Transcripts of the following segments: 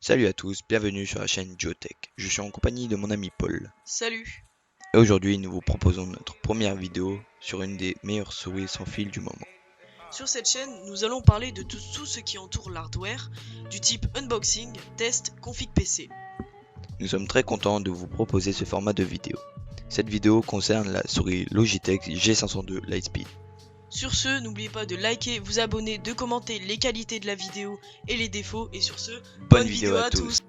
Salut à tous, bienvenue sur la chaîne Geotech. Je suis en compagnie de mon ami Paul. Salut. Et aujourd'hui, nous vous proposons notre première vidéo sur une des meilleures souris sans fil du moment. Sur cette chaîne, nous allons parler de tout ce qui entoure l'hardware, du type unboxing, test, config PC. Nous sommes très contents de vous proposer ce format de vidéo. Cette vidéo concerne la souris Logitech G502 Lightspeed. Sur ce, n'oubliez pas de liker, vous abonner, de commenter les qualités de la vidéo et les défauts. Et sur ce, bonne vidéo à tous.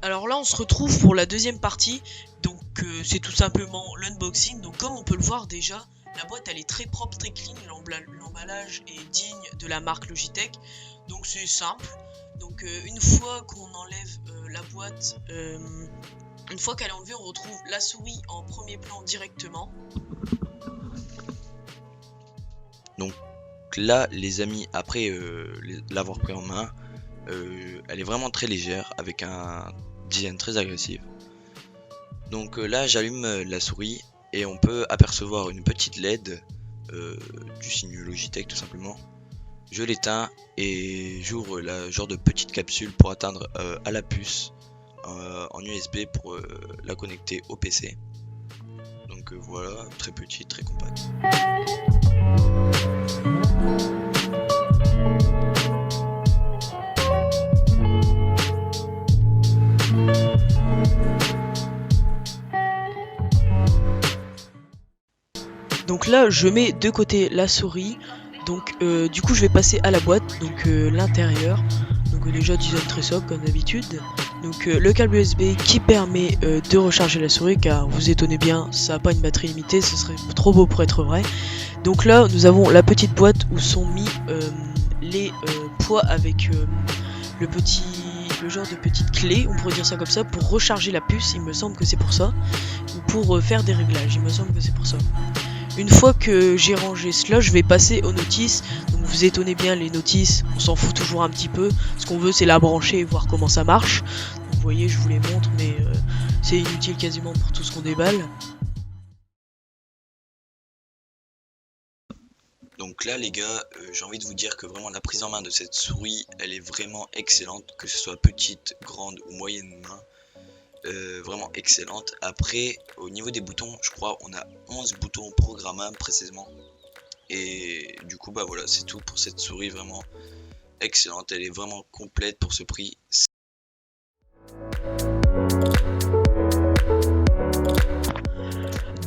Alors là, on se retrouve pour la deuxième partie. Donc c'est tout simplement l'unboxing. Donc comme on peut le voir déjà, la boîte elle est très propre, très clean. L'emballage est digne de la marque Logitech. Donc c'est simple. Donc une fois qu'on enlève la boîte, une fois qu'elle est enlevée, on retrouve la souris en premier plan directement. Donc là, les amis, après l'avoir pris en main, elle est vraiment très légère avec un design très agressif. Donc là, j'allume la souris et on peut apercevoir une petite LED du signe Logitech tout simplement. Je l'éteins et j'ouvre la genre de petite capsule pour atteindre à la puce en USB pour la connecter au PC. Donc voilà, très petite, très compacte. Donc là, je mets de côté la souris. Donc du coup, je vais passer à la boîte, donc l'intérieur. Donc déjà design très sobre comme d'habitude. Donc le câble USB qui permet de recharger la souris, car vous étonnez bien, ça n'a pas une batterie limitée, ce serait trop beau pour être vrai. Donc là, nous avons la petite boîte où sont mis les poids avec le genre de petite clé, on pourrait dire ça comme ça, pour recharger la puce. Il me semble que c'est pour ça, ou pour faire des réglages. Il me semble que c'est pour ça. Une fois que j'ai rangé cela, je vais passer aux notices. Donc vous étonnez bien, les notices, on s'en fout toujours un petit peu. Ce qu'on veut, c'est la brancher et voir comment ça marche. Donc, vous voyez, je vous les montre, mais c'est inutile quasiment pour tout ce qu'on déballe. Donc là les gars, j'ai envie de vous dire que vraiment la prise en main de cette souris, elle est vraiment excellente, que ce soit petite, grande ou moyenne main. Vraiment excellente. Après, au niveau des boutons, je crois on a 11 boutons programmables précisément. Et du coup, bah voilà, c'est tout pour cette souris vraiment excellente. Elle est vraiment complète pour ce prix.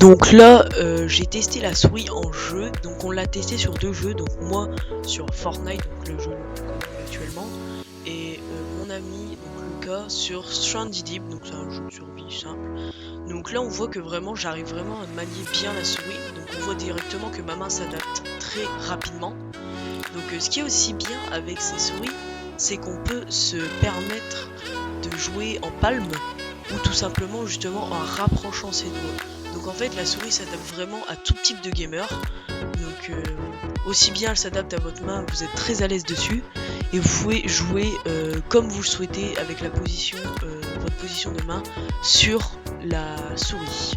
Donc là, j'ai testé la souris en jeu. Donc on l'a testé sur deux jeux. Donc moi sur Fortnite, donc le jeu le plus connu actuellement, et mon ami donc Lucas sur Stranded Deep. Donc c'est un jeu de survie simple. Donc là on voit que vraiment j'arrive vraiment à manier bien la souris. Donc on voit directement que ma main s'adapte très rapidement. Donc ce qui est aussi bien avec ces souris, c'est qu'on peut se permettre de jouer en palme ou tout simplement justement en rapprochant ses doigts. Donc en fait la souris s'adapte vraiment à tout type de gamer. Donc aussi bien elle s'adapte à votre main, vous êtes très à l'aise dessus. Et vous pouvez jouer comme vous le souhaitez avec la position, votre position de main sur la souris.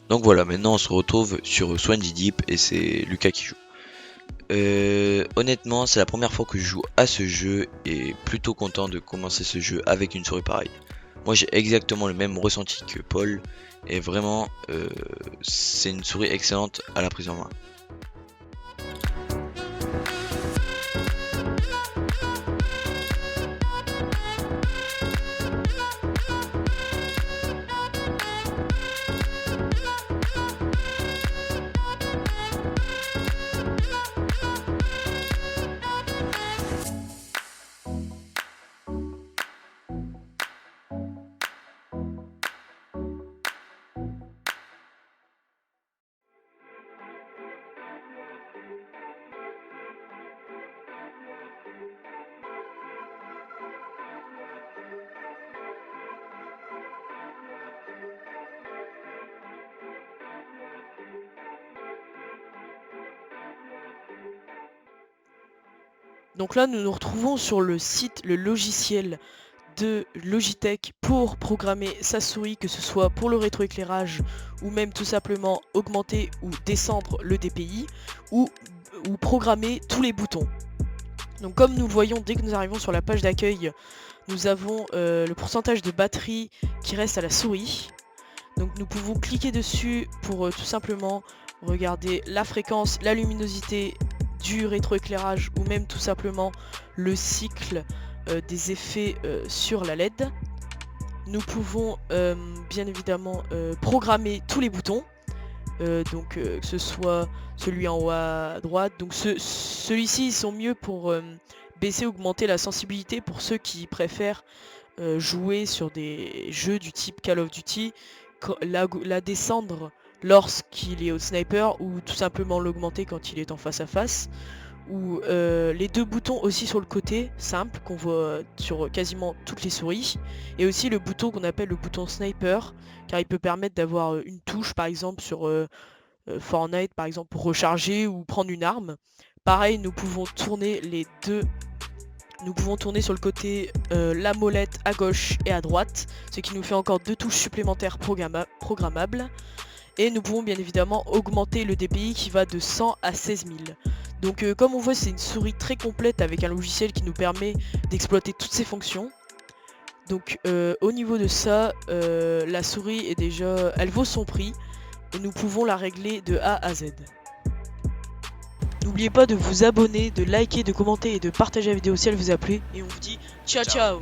Donc voilà, maintenant on se retrouve sur Swansea Deep et c'est Lucas qui joue. Honnêtement, c'est la première fois que je joue à ce jeu et plutôt content de commencer ce jeu avec une souris pareille. Moi j'ai exactement le même ressenti que Paul et vraiment c'est une souris excellente à la prise en main. Donc là, nous nous retrouvons sur le site, le logiciel de Logitech pour programmer sa souris, que ce soit pour le rétroéclairage ou même tout simplement augmenter ou descendre le DPI ou programmer tous les boutons. Donc comme nous le voyons dès que nous arrivons sur la page d'accueil, nous avons le pourcentage de batterie qui reste à la souris. Donc nous pouvons cliquer dessus pour tout simplement regarder la fréquence, la luminosité du rétroéclairage ou même tout simplement le cycle des effets sur la LED. Nous pouvons bien évidemment programmer tous les boutons. Donc que ce soit celui en haut à droite. Donc celui-ci ils sont mieux pour baisser, augmenter la sensibilité pour ceux qui préfèrent jouer sur des jeux du type Call of Duty, la descendre lorsqu'il est au sniper ou tout simplement l'augmenter quand il est en face à face. Ou les deux boutons aussi sur le côté, simple, qu'on voit sur quasiment toutes les souris. Et aussi le bouton qu'on appelle le bouton sniper, car il peut permettre d'avoir une touche par exemple sur Fortnite par exemple pour recharger ou prendre une arme. Pareil, nous pouvons tourner les deux. Nous pouvons tourner sur le côté la molette à gauche et à droite, ce qui nous fait encore deux touches supplémentaires programmables. Et nous pouvons bien évidemment augmenter le DPI qui va de 100 à 16 000. Donc comme on voit, c'est une souris très complète avec un logiciel qui nous permet d'exploiter toutes ces fonctions. Donc au niveau de ça, la souris est déjà, elle vaut son prix et nous pouvons la régler de A à Z. N'oubliez pas de vous abonner, de liker, de commenter et de partager la vidéo si elle vous a plu. Et on vous dit ciao ciao.